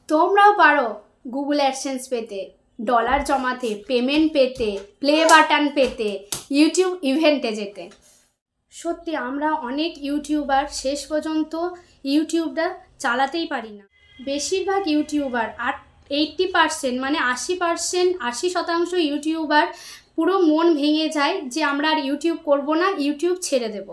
তোমরাও পারো Google AdSense পেতে, ডলার জমাতে, পেমেন্ট পেতে, প্লে বাটন পেতে, ইউটিউব ইভেন্টে যেতে। সত্যি আমরা অনেক ইউটিউবার শেষ পর্যন্ত ইউটিউবটা চালাতেই পারি না। বেশিরভাগ ইউটিউবার 80% মানে 80% ইউটিউবার পুরো মন ভেঙে যায় যে আমরা আর ইউটিউব করব না, ইউটিউব ছেড়ে দেব।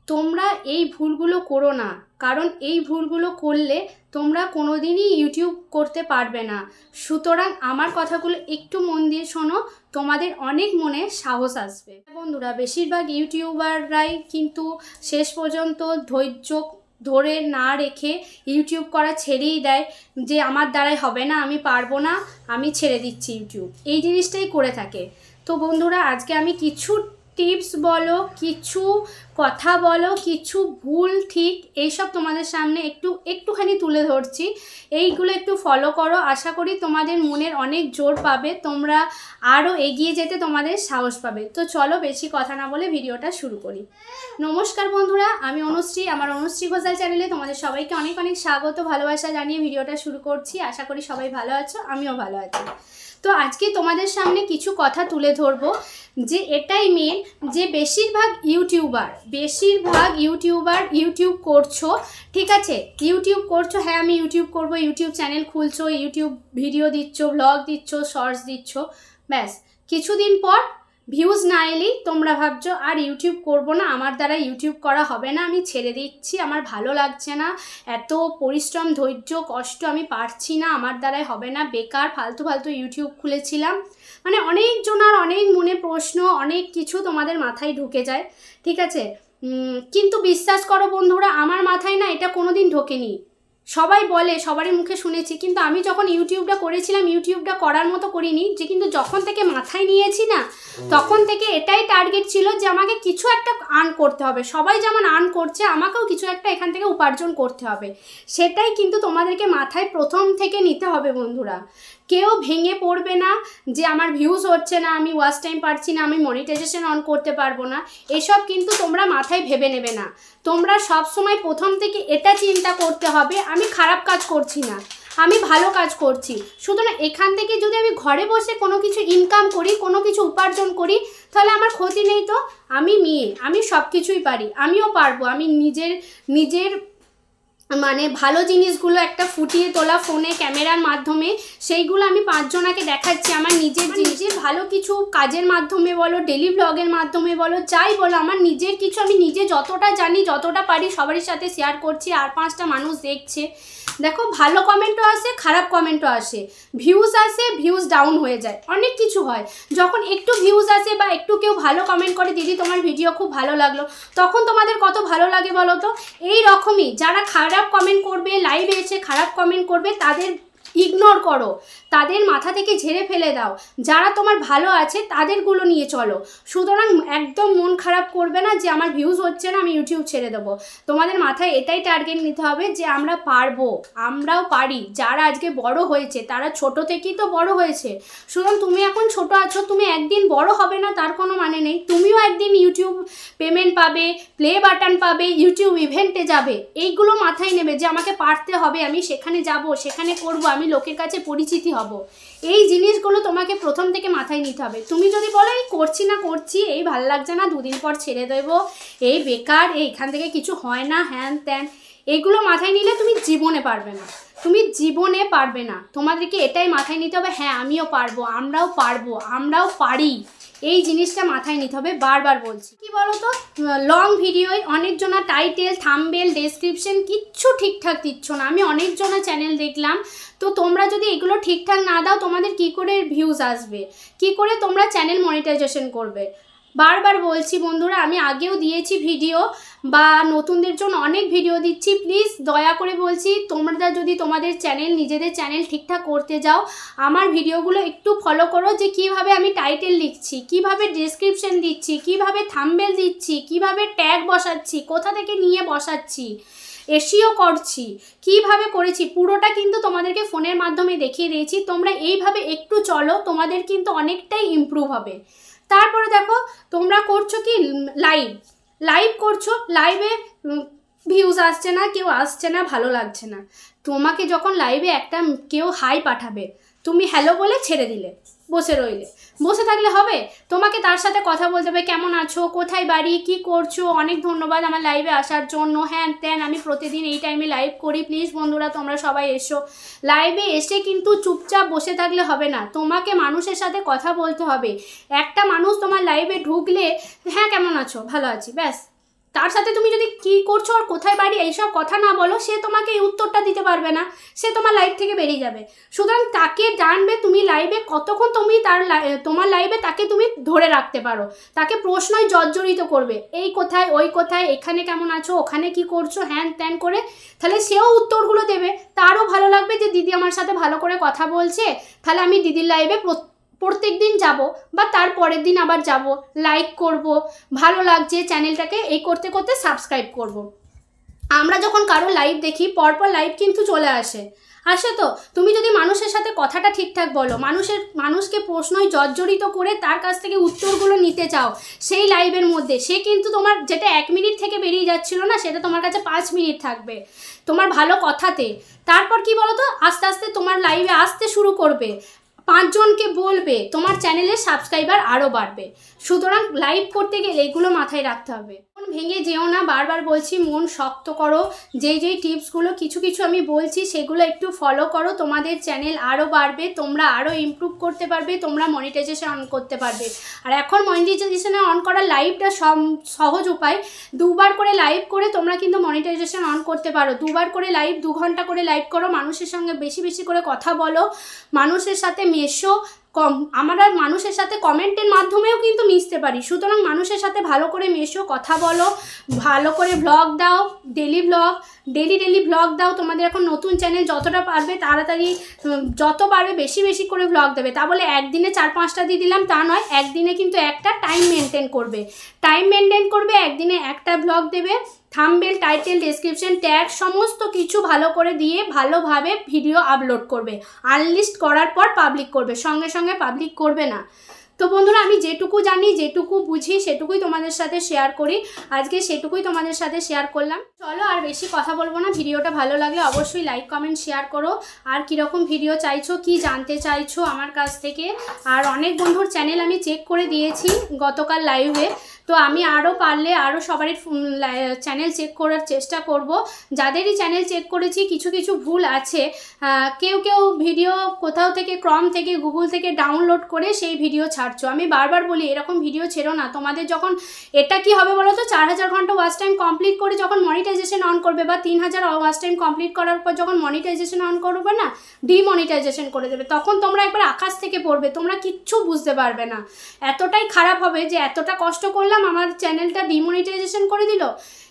তোমরা এই ভুলগুলো করো না, কারণ এই ভুলগুলো করলে তোমরা কোনোদিনই ইউটিউব করতে পারবে না। সুতরাং আমার কথাগুলো একটু মন দিয়ে শোনো, তোমাদের অনেক মনে সাহস আসবে। বন্ধুরা, বেশিরভাগ ইউটিউবাররাই কিন্তু শেষ পর্যন্ত ধৈর্য ধরে না রেখে ইউটিউব করা ছেড়েই দেয়, যে আমার দ্বারাই হবে না, আমি পারবো না, আমি ছেড়ে দিচ্ছি ইউটিউব, এই জিনিসটাই করে থাকে। তো বন্ধুরা, আজকে আমি কিছু টিপস বলো, কিছু কথা বলো, কিছু ভুল ঠিক এইসব তোমাদের সামনে একটুখানি তুলে ধরছি। এইগুলো একটু ফলো করো, আশা করি তোমাদের মনের অনেক জোর পাবে, তোমরা আরও এগিয়ে যেতে তোমাদের সাহস পাবে। তো চলো বেশি কথা না বলে ভিডিওটা শুরু করি। নমস্কার বন্ধুরা, আমি অনুশ্রী, আমার অনুশ্রী ঘোষাল চ্যানেলে তোমাদের সবাইকে অনেক অনেক স্বাগত, ভালোবাসা জানিয়ে ভিডিওটা শুরু করছি। আশা করি সবাই ভালো আছো, আমিও ভালো আছি। তো আজকে তোমাদের সামনে কিছু কথা তুলে ধরবো, যে এটাই মেন, যে বেশিরভাগ ইউটিউবার ইউটিউব করছো, ঠিক আছে, ইউটিউব করছো, হ্যাঁ আমি ইউটিউব করব, ইউটিউব চ্যানেল খুলছো, ইউটিউব ভিডিও দিচ্ছ, ব্লগ দিচ্ছ, শর্টস দিচ্ছ, ব্যাস কিছুদিন পর ভিউজ না এলেই তোমরা ভাবছো আর ইউটিউব করব না, আমার দ্বারা ইউটিউব করা হবে না, আমি ছেড়ে দিচ্ছি, আমার ভালো লাগছে না, এত পরিশ্রম, ধৈর্য, কষ্ট আমি পারছি না, আমার দ্বারাই হবে না, বেকার ফালতু ইউটিউব খুলেছিলাম। মানে অনেকজনার অনেক মনে প্রশ্ন, অনেক কিছু তোমাদের মাথায় ঢুকে যায়, ঠিক আছে। কিন্তু বিশ্বাস করো বন্ধুরা, আমার মাথায় না এটা কোনোদিন ঢোকেনি। সবাই বলে, সবারই মুখে শুনেছি, কিন্তু আমি যখন ইউটিউবটা করেছিলাম, ইউটিউবটা করার মতো করিনি, যে কিন্তু যখন থেকে মাথায় নিয়েছি না, তখন থেকে এটাই টার্গেট ছিল যে আমাকে কিছু একটা আর্ন করতে হবে। সবাই যেমন আর্ন করছে, আমাকেও কিছু একটা এখান থেকে উপার্জন করতে হবে, সেটাই কিন্তু তোমাদেরকে মাথায় প্রথম থেকে নিতে হবে বন্ধুরা। কেউ ভেঙে পড়বে না যে আমার ভিউজ হচ্ছে না, আমি ওয়াচ টাইম পাচ্ছি না, আমি মনিটাইজেশন অন করতে পারবো না, এসব কিন্তু তোমরা মাথায় ভেবে নেবে না। তোমরা সব সময় প্রথম থেকে এটা চিন্তা করতে হবে, আমি খারাপ কাজ করছি না, আমি ভালো কাজ করছি। সুতরাং এখান থেকে যদি আমি ঘরে বসে কোনো কিছু ইনকাম করি, কোনো কিছু উপার্জন করি, তাহলে আমার ক্ষতি নেই তো। আমি মেয়ে, আমি সব কিছুই পারি, আমিও পারবো। আমি নিজের মানে ভালো জিনিসগুলো একটা ফুটিয়ে তোলা ফোনে ক্যামেরার মাধ্যমে, সেইগুলো আমি 5 জনাকে দেখাচ্ছি। আমার নিজের ভালো কিছু কাজের মাধ্যমে বলো, ডেলি ব্লগের মাধ্যমে বলো, যাই বলো, আমার নিজের কিছু আমি নিজে যতটা জানি, যতটা পারি সবারই সাথে শেয়ার করছি, আর 5টা মানুষ দেখছে। দেখো, ভালো কমেন্টও আসে, খারাপ কমেন্টও আসে, ভিউজ আসে, ভিউজ ডাউন হয়ে যায়, অনেক কিছু হয়। যখন একটু ভিউজ আসে বা একটু কেউ ভালো কমেন্ট করে, দিদি তোমার ভিডিও খুব ভালো লাগলো, তখন তোমাদের কত ভালো লাগে বলো তো। এই রকমই যারা খারাপ কমেন্ট করবে, লাইভে এসে খারাপ কমেন্ট করবে, তাদের ইগনোর করো, তাদের মাথা থেকে ঝেড়ে ফেলে দাও। যারা তোমার ভালো আছে তাদেরগুলো নিয়ে চলো। সুতরাং একদম মন খারাপ করবে না যে আমার ভিউজ হচ্ছে না, আমি ইউটিউব ছেড়ে দেবো। তোমাদের মাথায় এটাই টার্গেট নিতে হবে যে আমরা পারবো, আমরাও পারি। যারা আজকে বড় হয়েছে তারা ছোট থেকেই তো বড় হয়েছে। সুতরাং তুমি এখন ছোট আছো, তুমি একদিন বড় হবে না তার কোনো মানে নেই। তুমিও একদিন ইউটিউব পেমেন্ট পাবে, প্লে বাটন পাবে, ইউটিউব ইভেন্টে যাবে, এইগুলো মাথায় নেবে যে আমাকে পারতে হবে, আমি সেখানে যাব, সেখানে করব, আমি লোকের কাছে পরিচিতি হব। এই জিনিসগুলো তোমাকে প্রথম থেকে মাথায় নিতে হবে। তুমি যদি বলো এই করছি না, এই ভালো লাগছে না, 2 দিন পর ছেড়ে দেবো, এই বেকার, এইখান থেকে কিছু হয় না, হ্যান ত্যান, এইগুলো মাথায় নিলে তুমি জীবনে পারবে না, তোমাদেরকে এটাই মাথায় নিতে হবে, হ্যাঁ আমিও পারবো, আমরাও পারি। এই জিনিসটা মাথায় নিতে হবে। বারবার বলছি, কি বলো তো, লং ভিডিওয় অনেকজনা টাইটেল, থাম্বনেল, ডেসক্রিপশন কিচ্ছু ঠিকঠাক দিচ্ছ না। আমি অনেকজনা চ্যানেল দেখলাম। তো তোমরা যদি এগুলো ঠিকঠাক না দাও, তোমাদের কি করে ভিউজ আসবে, কি করে তোমরা চ্যানেল মনিটাইজেশন করবে? বারবার বলছি বন্ধুরা, আমি আগেও দিয়েছি ভিডিও, বা নতুনদের জন্য অনেক ভিডিও দিচ্ছি। প্লিজ দয়া করে বলছি, তোমরা যদি তোমাদের নিজেদের চ্যানেল ঠিকঠাক করতে যাও, আমার ভিডিওগুলো একটু ফলো করো, যে কিভাবে আমি টাইটেল লিখছি, কিভাবে ডেসক্রিপশন দিচ্ছি, কিভাবে থাম্বনেল দিচ্ছি, কিভাবে ট্যাগ বসাচ্ছি, কোথা থেকে নিয়ে বসাচ্ছি, এসইও করছি, কিভাবে করেছি, পুরোটা কিন্তু তোমাদেরকে ফোনের মাধ্যমে দেখিয়ে দিয়েছি। তোমরা এইভাবে একটু চলো, তোমাদের কিন্তু অনেকটাই ইমপ্রুভ হবে। তারপরে দেখো, তোমরা করছো কি লাইভ করছো, লাইভে ভিউজ আসছে না, কেউ আসছে না, ভালো লাগছে না। তোমাকে যখন লাইভে একটা কেউ হাই পাঠাবে, তুমি হ্যালো বলে ছেড়ে দিলে, বসে রইলে, বসে থাকলে হবে? তোমাকে তার সাথে কথা বলতে হবে, কেমন আছো, কোথায় বাড়ি, কি করছো, অনেক ধন্যবাদ আমার লাইভে আসার জন্য, হ্যান ত্যান, আমি প্রতিদিন এই টাইমে লাইভ করি, প্লিজ বন্ধুরা তোমরা সবাই এসো। লাইভে এসে কিন্তু চুপচাপ বসে থাকলে হবে না, তোমাকে মানুষের সাথে কথা বলতে হবে। একটা মানুষ তোমার লাইভে ঢুকলে হ্যাঁ কেমন আছো, ভালো আছি, ব্যাস। তার সাথে তুমি যদি কি করছো আর কোথায় বাড়ি এইসব কথা না বলো, সে তোমাকে এই উত্তরটা দিতে পারবে না, সে তোমার লাইভ থেকে বেরিয়ে যাবে। সুতরাং তাকে জানবে তুমি লাইভে কতক্ষণ তুমি তোমার লাইভে তাকে তুমি ধরে রাখতে পারো, তাকে প্রশ্নই জর্জরিত করবে, এই কোথায়, ওই কোথায়, এখানে কেমন আছো, ওখানে কি করছো, হ্যান ত্যান করে, তাহলে সেও উত্তরগুলো দেবে। তারও ভালো লাগবে যে দিদি আমার সাথে ভালো করে কথা বলছে, তাহলে আমি দিদির লাইভে প্রত্যেক দিন যাব বা তার পরের দিন আবার যাব, লাইক করব, ভালো লাগছে চ্যানেলটাকে, এই করতে করতে সাবস্ক্রাইব করব। আমরা যখন কারো লাইভ দেখি পরপর লাইভ কিন্তু চলে আসে তো তুমি যদি মানুষের সাথে কথাটা ঠিকঠাক বলো, মানুষকে প্রশ্নই জর্জরিত করে তার কাছ থেকে উত্তরগুলো নিতে চাও সেই লাইভের মধ্যে, সে কিন্তু তোমার যেটা 1 মিনিট থেকে বেরিয়ে যাচ্ছিল না, সেটা তোমার কাছে 5 মিনিট থাকবে তোমার ভালো কথাতে। তারপর কি বলো তো, আস্তে আস্তে তোমার লাইভে আসতে শুরু করবে, 5 জনকে বলবে, তোমার চ্যানেলের সাবস্ক্রাইবার আরও বাড়বে। সুতরাং লাইভ করতে গেলে এগুলো মাথায় রাখতে হবে। মন ভেঙে যেও না, বারবার বলছি মন শক্ত করো, যেই টিপসগুলো কিছু কিছু আমি বলছি সেগুলো একটু ফলো করো, তোমাদের চ্যানেল আরও বাড়বে, তোমরা আরও ইমপ্রুভ করতে পারবে, তোমরা মনিটাইজেশন অন করতে পারবে। আর এখন মনিটাইজেশনে অন করার লাইভটা সহজ উপায়, 2 বার করে লাইভ করে তোমরা কিন্তু মনিটাইজেশন অন করতে পারো। 2 বার করে লাইভ, 2 ঘন্টা করে লাইভ করো, মানুষের সঙ্গে বেশি বেশি করে কথা বলো, মানুষের সাথে মেশো। আমরা মানুষের সাথে কমেন্টের মাধ্যমেও কিন্তু মিশতে পারি। সুতরাং মানুষের সাথে ভালো করে মেশো, কথা বলো, ভালো করে ব্লগ দাও, ডেলি ব্লগ দাও। তোমাদের এখন নতুন চ্যানেল, যতটা পারবে তাড়াতাড়ি, যত পারবে বেশি বেশি করে ব্লগ দেবে। তা বলে একদিনে 4-5টা দিয়ে দিলাম তা নয়, একদিনে কিন্তু একটা টাইম মেনটেন করবে, একদিনে একটা ব্লগ দেবে, থাম্বনেল, টাইটেল, ডেসক্রিপশন, ট্যাগ সমস্ত কিছু ভালো করে দিয়ে ভালোভাবে ভিডিও আপলোড করবে। আনলিস্ট করার পর পাবলিক করবে, সঙ্গে সঙ্গে পাবলিক করবে না। তো বন্ধুরা, আমি যেটুকু জানি, যেটুকু বুঝি সেটুকুই তোমাদের সাথে শেয়ার করি, আজকে সেটুকুই তোমাদের সাথে শেয়ার করলাম। চলো আর বেশি কথা বলবো না, ভিডিওটা ভালো লাগলে অবশ্যই লাইক, কমেন্ট, শেয়ার করো। আর কীরকম ভিডিও চাইছো, কি জানতে চাইছো আমার কাছ থেকে। আর অনেক বন্ধুর চ্যানেল আমি চেক করে দিয়েছি গতকাল লাইভে, তো আমি আরও পারলে আরও সবারই চ্যানেল চেক করার চেষ্টা করব। যাদেরই চ্যানেল চেক করেছি কিছু কিছু ভুল আছে, কেউ ভিডিও কোথাও থেকে ক্রম থেকে গুগল থেকে ডাউনলোড করে সেই ভিডিও ছাড়ছো। আমি বারবার বলি এরকম ভিডিও ছেড়ো না। তোমাদের যখন এটা কি হবে বলো তো, 4000 ঘন্টা ওয়াচ টাইম কমপ্লিট করে যখন মনিটাইজেশন অন করবে, বা 3000 ওয়াচ টাইম কমপ্লিট করার পর যখন মনিটাইজেশন অন করবে না, ডিমনিটাইজেশন করে দেবে, তখন তোমরা একবার আকাশ থেকে পড়বে, তোমরা কিচ্ছু বুঝতে পারবে না। এতটাই খারাপ হবে যে এতটা কষ্ট করলাম, আমার চ্যানেলটা ডিমনিটাইজেশন করে দিল।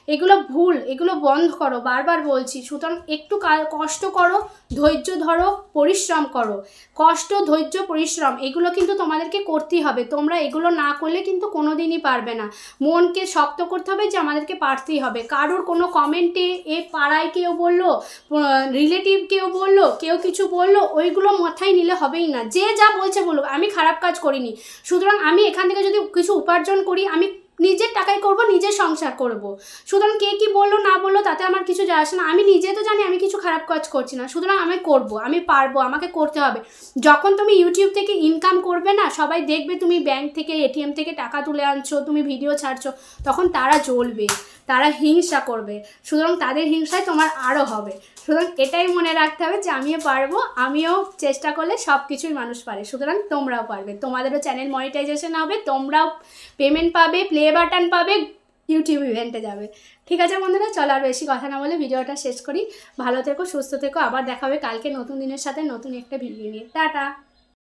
এগুলো ভুল, এগুলো বন্ধ করো, বারবার বলছি। সুতরাং একটু কষ্ট করো, ধৈর্য ধরো, পরিশ্রম করো। কষ্ট, ধৈর্য, পরিশ্রম এগুলো কিন্তু তোমাদেরকে করতেই হবে। তোমরা এগুলো না করলে কিন্তু কোনো দিনই পারবে না। মনকে শক্ত করতে হবে যে আমাদেরকে পারতেই হবে। কারোর কোনো কমেন্টে এ পাড়ায় কেউ বললো, রিলেটিভ কেউ বললো, কেউ কিছু বললো, ওইগুলো মাথায় নিলে হবেই না। যে যা বলছে বলুক, আমি খারাপ কাজ করিনি। সুতরাং আমি এখান থেকে যদি কিছু উপার্জন করি, আমি নিজের টাকায় করব, নিজের সংসার করব। সুতরাং কে কি বললো না বললো তাতে আমার কিছু যায় আসে না। আমি নিজে তো জানি আমি কিছু খারাপ কাজ করছি না, সুতরাং আমি করব, আমি পারবো, আমাকে করতে হবে। যখন তুমি ইউটিউব থেকে ইনকাম করবে না, সবাই দেখবে তুমি ব্যাংক থেকে, এটিএম থেকে টাকা তুলে আনছো, তুমি ভিডিও ছাড়ছো, তখন তারা জ্বলবে, তারা হিংসা করবে। সুতরাং তাদের হিংসায় তোমার আরও হবে। সুতরাং এটাই মনে রাখতে হবে যে আমিও পারবো, আমিও চেষ্টা করলে সব কিছুই মানুষ পারে। সুতরাং তোমরাও পারবে, তোমাদেরও চ্যানেল মনিটাইজেশন হবে, তোমরাও পেমেন্ট পাবে, প্লে বাটন পাবে, ইউটিউব ইভেন্টে যাবে। ঠিক আছে বন্ধুরা, চলো আর বেশি কথা না বলে ভিডিওটা শেষ করি। ভালো থেকো, সুস্থ থেকো, আবার দেখা হবে কালকে নতুন দিনের সাথে নতুন একটা ভিডিও নিয়ে। টাটা।